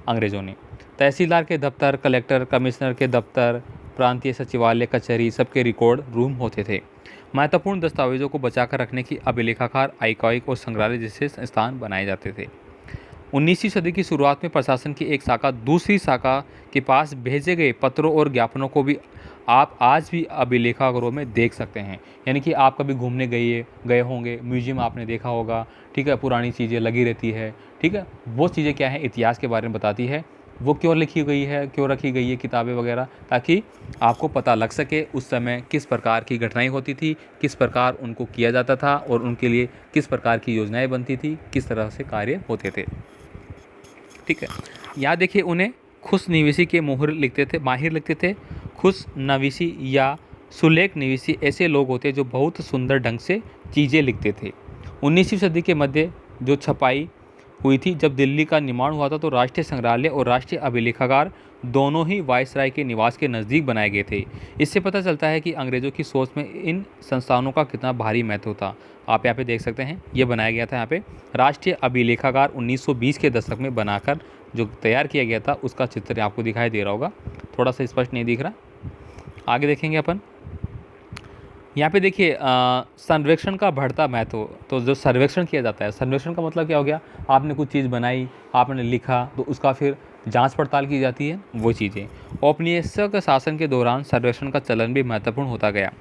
अंग्रेज़ों ने। तहसीलदार के दफ्तर, कलेक्टर, कमिश्नर के दफ्तर, प्रांतीय सचिवालय, कचहरी, सबके रिकॉर्ड रूम होते थे। महत्वपूर्ण दस्तावेज़ों को बचाकर रखने की अभिलेखागार, आर्काइव और संग्रहालय जैसे स्थान बनाए जाते थे। 19वीं सदी की शुरुआत में प्रशासन की एक शाखा दूसरी शाखा के पास भेजे गए पत्रों और ज्ञापनों को भी आप आज भी अभिलेखागारों में देख सकते हैं। यानी कि आप कभी घूमने गए होंगे, म्यूजियम आपने देखा होगा, ठीक है, पुरानी चीज़ें लगी रहती है, ठीक है, वो चीज़ें क्या है, इतिहास के बारे में बताती है। वो क्यों लिखी गई है, क्यों रखी गई है किताबें वगैरह, ताकि आपको पता लग सके उस समय किस प्रकार की घटनाएं होती थी, किस प्रकार उनको किया जाता था और उनके लिए किस प्रकार की योजनाएं बनती थी, किस तरह से कार्य होते थे। ठीक है, यहाँ देखिए उन्हें खुश निवेशी के माहिर लिखते थे। खुश नवीसी या सुलेख निवेशी ऐसे लोग होते जो बहुत सुंदर ढंग से चीज़ें लिखते थे। 19वीं सदी के मध्य जो छपाई हुई थी, जब दिल्ली का निर्माण हुआ था तो राष्ट्रीय संग्रहालय और राष्ट्रीय अभिलेखागार दोनों ही वायसराय के निवास के नज़दीक बनाए गए थे। इससे पता चलता है कि अंग्रेज़ों की सोच में इन संस्थानों का कितना भारी महत्व था। आप यहाँ पे देख सकते हैं, ये बनाया गया था यहाँ पे राष्ट्रीय अभिलेखागार 1920 के दशक में बनाकर जो तैयार किया गया था, उसका चित्र आपको दिखाई दे रहा होगा। थोड़ा सा स्पष्ट नहीं दिख रहा, आगे देखेंगे अपन। यहाँ पे देखिए सर्वेक्षण का बढ़ता महत्व। तो जो सर्वेक्षण किया जाता है, सर्वेक्षण का मतलब क्या हो गया, आपने कुछ चीज़ बनाई, आपने लिखा, तो उसका फिर जांच पड़ताल की जाती है, वो चीज़ें। औपनिवेशिक शासन के दौरान सर्वेक्षण का चलन भी महत्वपूर्ण होता गया।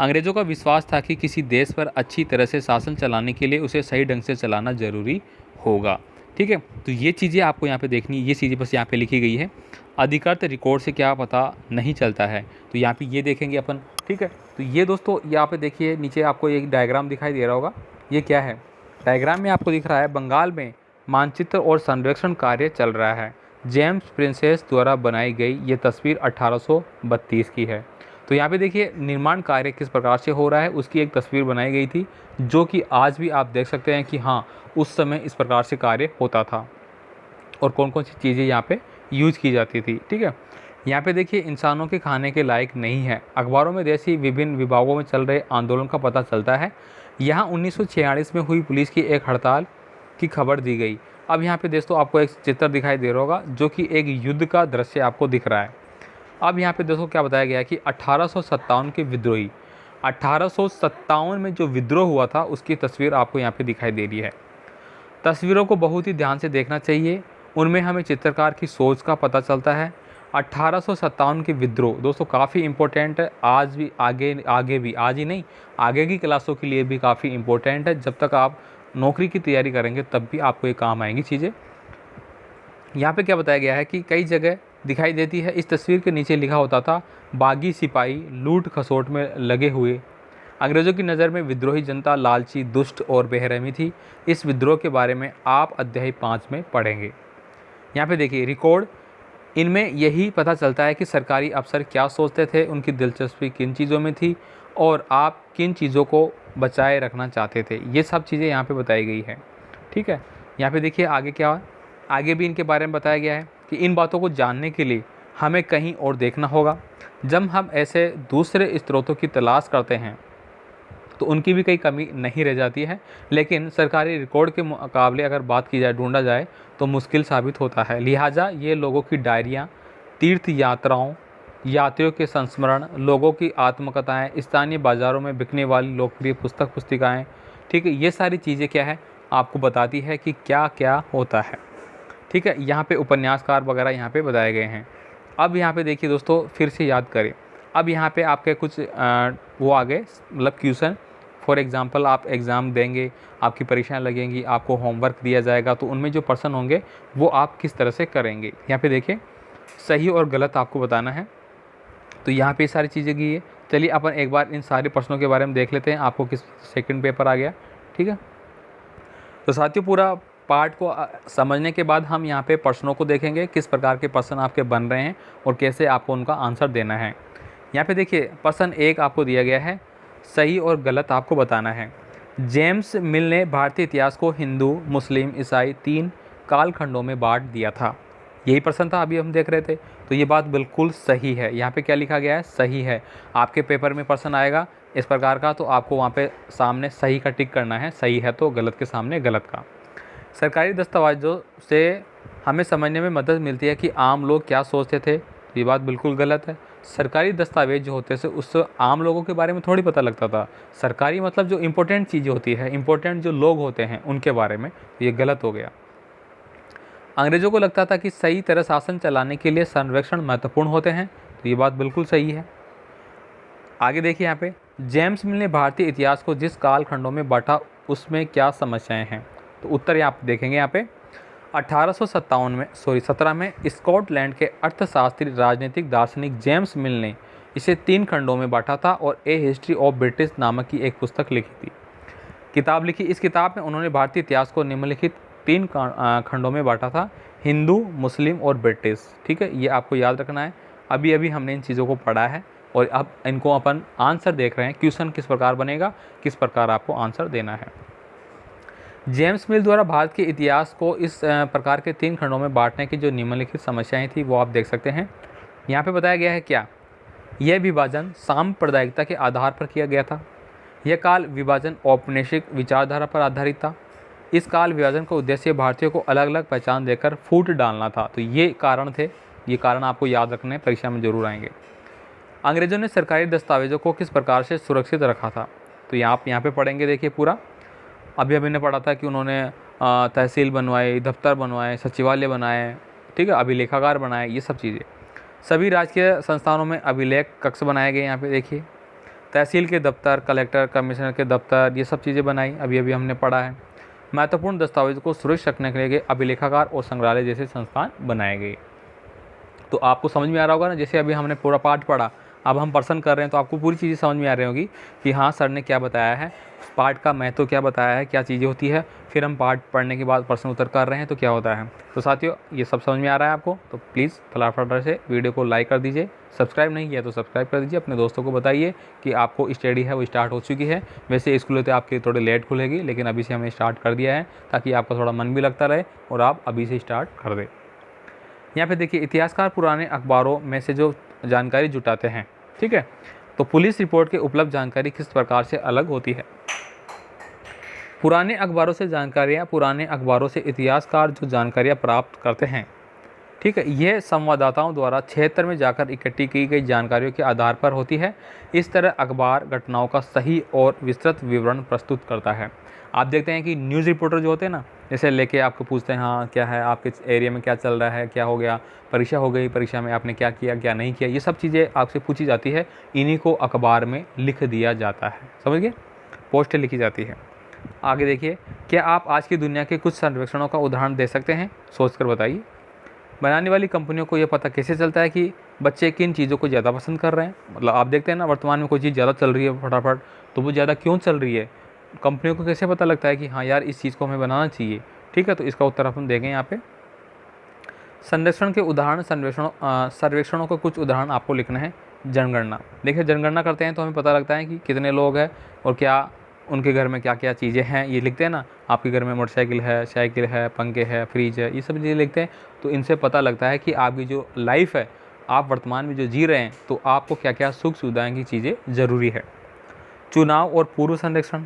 अंग्रेज़ों का विश्वास था कि किसी देश पर अच्छी तरह से शासन चलाने के लिए उसे सही ढंग से चलाना ज़रूरी होगा। ठीक है, तो ये चीज़ें आपको यहाँ पे देखनी, ये चीज़ें बस यहाँ पे लिखी गई है। अधिकृत रिकॉर्ड से क्या पता नहीं चलता है, तो यहाँ पे ये देखेंगे अपन। ठीक है, तो ये दोस्तों यहाँ पे देखिए नीचे आपको एक डायग्राम दिखाई दे रहा होगा। ये क्या है, डायग्राम में आपको दिख रहा है बंगाल में मानचित्र और संरक्षण कार्य चल रहा है। जेम्स प्रिंसेस द्वारा बनाई गई ये तस्वीर 1832 की है। तो यहाँ पे देखिए निर्माण कार्य किस प्रकार से हो रहा है, उसकी एक तस्वीर बनाई गई थी, जो कि आज भी आप देख सकते हैं कि हाँ, उस समय इस प्रकार से कार्य होता था और कौन कौन सी चीज़ें यहाँ पे यूज़ की जाती थी। ठीक है, यहाँ पे देखिए इंसानों के खाने के लायक नहीं है। अखबारों में देश की विभिन्न विभागों में चल रहे आंदोलन का पता चलता है। यहाँ 1946 में हुई पुलिस की एक हड़ताल की खबर दी गई। अब यहाँ पे दोस्तों आपको एक चित्र दिखाई दे रहा होगा, जो कि एक युद्ध का दृश्य आपको दिख रहा है। अब यहाँ पे दोस्तों क्या बताया गया है कि 1857 के विद्रोही, 1857 में जो विद्रोह हुआ था उसकी तस्वीर आपको यहाँ पे दिखाई दे रही है। तस्वीरों को बहुत ही ध्यान से देखना चाहिए, उनमें हमें चित्रकार की सोच का पता चलता है। 1857 के विद्रोह दोस्तों काफ़ी इम्पोर्टेंट है, आज भी आगे भी, आज ही नहीं, आगे की क्लासों के लिए भी काफ़ी इम्पोर्टेंट है। जब तक आप नौकरी की तैयारी करेंगे तब भी आपको ये काम आएंगी चीज़ें। यहाँ पे क्या बताया गया है कि कई जगह दिखाई देती है। इस तस्वीर के नीचे लिखा होता था, बागी सिपाही लूट खसोट में लगे हुए। अंग्रेज़ों की नज़र में विद्रोही जनता लालची, दुष्ट और बेरहमी थी। इस विद्रोह के बारे में आप अध्याय 5 में पढ़ेंगे। यहाँ पे देखिए रिकॉर्ड, इनमें यही पता चलता है कि सरकारी अफसर क्या सोचते थे, उनकी दिलचस्पी किन चीज़ों में थी और आप किन चीज़ों को बचाए रखना चाहते थे। ये सब चीज़ें यहाँ पे बताई गई है। ठीक है, यहाँ पे देखिए आगे क्या है, आगे भी इनके बारे में बताया गया है कि इन बातों को जानने के लिए हमें कहीं और देखना होगा। जब हम ऐसे दूसरे स्रोतों की तलाश करते हैं तो उनकी भी कई कमी नहीं रह जाती है, लेकिन सरकारी रिकॉर्ड के मुकाबले अगर बात की जाए, ढूंढा जाए तो मुश्किल साबित होता है। लिहाजा ये लोगों की डायरियाँ, तीर्थ यात्राओं, यात्रियों के संस्मरण, लोगों की आत्मकथाएँ, स्थानीय बाज़ारों में बिकने वाली लोकप्रिय पुस्तिकाएँ, ठीक है, ये सारी चीज़ें क्या है आपको बताती है कि क्या क्या होता है। ठीक है, यहाँ पे उपन्यासकार वगैरह यहाँ पे बताए गए हैं। अब यहाँ पे देखिए दोस्तों, फिर से याद करें। अब यहाँ पे आपके कुछ वो आ गए, मतलब क्वेश्चन। फॉर एग्ज़ाम्पल आप एग्ज़ाम देंगे, आपकी परीक्षाएं लगेंगी, आपको होमवर्क दिया जाएगा, तो उनमें जो प्रश्न होंगे वो आप किस तरह से करेंगे। यहाँ पे देखिए सही और गलत आपको बताना है। तो यहाँ पे सारी चीज़ें की है। चलिए अपन एक बार इन सारे प्रश्नों के बारे में देख लेते हैं, आपको किस सेकंड पेपर आ गया। ठीक है, तो साथियों पूरा पार्ट को समझने के बाद हम यहाँ पे प्रश्नों को देखेंगे, किस प्रकार के प्रश्न आपके बन रहे हैं और कैसे आपको उनका आंसर देना है। यहाँ पे देखिए प्रश्न 1 आपको दिया गया है, सही और गलत आपको बताना है। जेम्स मिल ने भारतीय इतिहास को हिंदू, मुस्लिम, ईसाई 3 कालखंडों में बांट दिया था। यही प्रश्न था, अभी हम देख रहे थे। तो ये बात बिल्कुल सही है। यहाँ पे क्या लिखा गया है? सही है। आपके पेपर में प्रश्न आएगा इस प्रकार का, तो आपको वहाँ पे सामने सही का टिक करना है। सही है तो गलत के सामने गलत का। सरकारी दस्तावेजों से हमें समझने में मदद मिलती है कि आम लोग क्या सोचते थे। ये बात बिल्कुल गलत है। सरकारी दस्तावेज जो होते थे उससे आम लोगों के बारे में थोड़ी पता लगता था। सरकारी मतलब जो इम्पोर्टेंट चीज़ें होती है, इम्पोर्टेंट जो लोग होते हैं उनके बारे में। तो ये गलत हो गया। अंग्रेज़ों को लगता था कि सही तरह शासन चलाने के लिए सर्वेक्षण महत्वपूर्ण होते हैं। तो ये बात बिल्कुल सही है। आगे देखिए यहाँ पे, जेम्स मिल ने भारतीय इतिहास को जिस कालखंडों में बांटा उसमें क्या समस्याएं हैं। तो उत्तर यहाँ पे देखेंगे। यहाँ पे 17 में स्कॉटलैंड के अर्थशास्त्री राजनीतिक दार्शनिक जेम्स मिल ने इसे 3 खंडों में बांटा था और ए हिस्ट्री ऑफ ब्रिटिश नामक की एक पुस्तक लिखी थी, किताब लिखी। इस किताब में उन्होंने भारतीय इतिहास को निम्नलिखित 3 खंडों में बांटा था, हिंदू, मुस्लिम और ब्रिटिश। ठीक है, ये आपको याद रखना है। अभी अभी हमने इन चीज़ों को पढ़ा है और अब इनको अपन आंसर देख रहे हैं। क्वेश्चन किस प्रकार बनेगा, किस प्रकार आपको आंसर देना है। जेम्स मिल द्वारा भारत के इतिहास को इस प्रकार के 3 खंडों में बांटने की जो निम्नलिखित समस्याएं थी वो आप देख सकते हैं। यहाँ पे बताया गया है क्या? यह विभाजन सांप्रदायिकता के आधार पर किया गया था। यह काल विभाजन औपनिवेशिक विचारधारा पर आधारित था। इस काल विभाजन का उद्देश्य भारतीयों को अलग अलग पहचान देकर फूट डालना था। तो ये कारण थे। ये कारण आपको याद रखने, परीक्षा में जरूर आएंगे। अंग्रेजों ने सरकारी दस्तावेजों को किस प्रकार से सुरक्षित रखा था। तो आप यहाँ पे पढ़ेंगे, देखिए पूरा। अभी अभी ने पढ़ा था कि उन्होंने तहसील बनवाए, दफ्तर बनवाए, सचिवालय बनाए, ठीक है, अभिलेखागार बनाए, ये सब चीज़ें। सभी राजकीय संस्थानों में अभिलेख कक्ष बनाए गए। यहाँ पे देखिए, तहसील के दफ्तर, कलेक्टर, कमिश्नर के दफ्तर, ये सब चीज़ें बनाई। अभी अभी हमने पढ़ा है। महत्वपूर्ण दस्तावेजों को सुरक्षित रखने के लिए अभिलेखागार और संग्रहालय जैसे संस्थान बनाए गए। तो आपको समझ में आ रहा होगा ना, जैसे अभी हमने पूरा पाठ पढ़ा, अब हम प्रश्न कर रहे हैं तो आपको पूरी चीज़ें समझ में आ रही होगी कि हाँ सर ने क्या बताया है, पाठ का महत्व क्या बताया है, क्या चीज़ें होती है। फिर हम पाठ पढ़ने के बाद प्रश्न उत्तर कर रहे हैं तो क्या होता है। तो साथियों, ये सब समझ में आ रहा है आपको, तो प्लीज़ फटाफट से वीडियो को लाइक कर दीजिए। सब्सक्राइब नहीं किया तो सब्सक्राइब कर दीजिए। अपने दोस्तों को बताइए कि आपको स्टडी है वो स्टार्ट हो चुकी है। वैसे स्कूलें तो आपके थोड़े लेट खुलेगी, लेकिन अभी से हमने स्टार्ट कर दिया है ताकि आपका थोड़ा मन भी लगता रहे और आप अभी से स्टार्ट कर दें। यहाँ पे देखिए, इतिहासकार पुराने अखबारों में से जो जानकारी जुटाते हैं, ठीक है, तो पुलिस रिपोर्ट के उपलब्ध जानकारी किस प्रकार से अलग होती है। पुराने अखबारों से जानकारियाँ, पुराने अखबारों से इतिहासकार जो जानकारियाँ प्राप्त करते हैं, ठीक है, यह संवाददाताओं द्वारा क्षेत्र में जाकर इकट्ठी की गई जानकारियों के आधार पर होती है। इस तरह अखबार घटनाओं का सही और विस्तृत विवरण प्रस्तुत करता है। आप देखते हैं कि न्यूज़ रिपोर्टर जो होते हैं ना, जैसे लेके आपको पूछते हैं, हाँ क्या है आपके एरिया में, क्या चल रहा है, क्या हो गया, परीक्षा हो गई, परीक्षा में आपने क्या किया, क्या नहीं किया, ये सब चीज़ें आपसे पूछी जाती है। इन्हीं को अखबार में लिख दिया जाता है, समझ गए, पोस्टें लिखी जाती है। आगे देखिए, क्या आप आज की दुनिया के कुछ सर्वेक्षणों का उदाहरण दे सकते हैं? सोच कर बताइए। बनाने वाली कंपनियों को यह पता कैसे चलता है कि बच्चे किन चीज़ों को ज़्यादा पसंद कर रहे हैं। मतलब आप देखते हैं ना, वर्तमान में कोई चीज़ ज़्यादा चल रही है फटाफट, तो वो ज़्यादा क्यों चल रही है, कंपनियों को कैसे पता लगता है कि हाँ यार इस चीज़ को हमें बनाना चाहिए। ठीक है, तो इसका उत्तर अपन देखें यहाँ पे। संरक्षण के उदाहरण, सर्वेक्षणों के कुछ उदाहरण आपको लिखना है। जनगणना, देखिए जनगणना करते हैं तो हमें पता लगता है कि कितने लोग हैं और क्या उनके घर में क्या क्या चीज़ें हैं, ये लिखते हैं ना। आपके घर में मोटरसाइकिल है, साइकिल है, पंखे है, फ्रिज है, ये सब चीज़ें लिखते हैं। तो इनसे पता लगता है कि आपकी जो लाइफ है, आप वर्तमान में जो जी रहे हैं, तो आपको क्या क्या सुख सुविधाएँ की चीज़ें ज़रूरी है। चुनाव और पूर्व संरक्षण,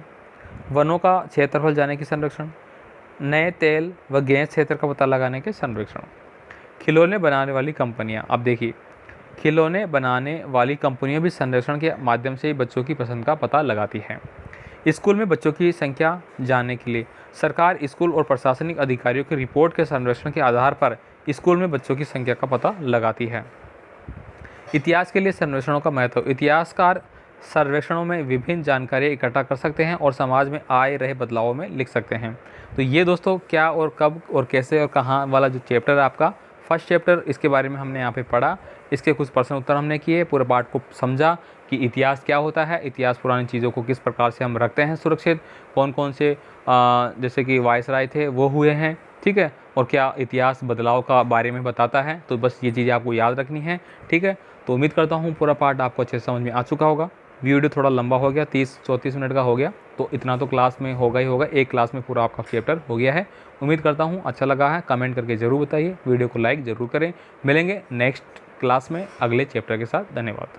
वनों का क्षेत्रफल जाने की संरक्षण, नए तेल व गैस क्षेत्र का पता लगाने के संरक्षण। खिलौने बनाने वाली कंपनियां, अब देखिए, खिलौने बनाने वाली कंपनियां भी संरक्षण के माध्यम से बच्चों की पसंद का पता लगाती हैं। स्कूल में बच्चों की संख्या जानने के लिए सरकार स्कूल और प्रशासनिक अधिकारियों की रिपोर्ट के संरक्षण के आधार पर स्कूल में बच्चों की संख्या का पता लगाती है। इतिहास के लिए सर्वेक्षणों का महत्व, इतिहासकार सर्वेक्षणों में विभिन्न जानकारियाँ इकट्ठा कर सकते हैं और समाज में आए रहे बदलावों में लिख सकते हैं। तो ये दोस्तों क्या और कब और कैसे और कहाँ वाला जो चैप्टर है आपका फर्स्ट चैप्टर, इसके बारे में हमने यहाँ पे पढ़ा। इसके कुछ प्रश्न उत्तर हमने किए, पूरे पाठ को समझा कि इतिहास क्या होता है, इतिहास पुरानी चीज़ों को किस प्रकार से हम रखते हैं सुरक्षित, कौन कौन से जैसे कि वायसराय थे वो हुए हैं, ठीक है, और क्या इतिहास बदलाव का बारे में बताता है। तो बस ये चीज़ें आपको याद रखनी है, ठीक है। तो उम्मीद करता हूँ पूरा पाठ आपको अच्छे से समझ में आ चुका होगा। वीडियो थोड़ा लंबा हो गया, 30-34 मिनट का हो गया, तो इतना तो क्लास में होगा ही होगा, एक क्लास में पूरा आपका चैप्टर हो गया है। उम्मीद करता हूँ अच्छा लगा है, कमेंट करके ज़रूर बताइए, वीडियो को लाइक ज़रूर करें। मिलेंगे नेक्स्ट क्लास में अगले चैप्टर के साथ। धन्यवाद।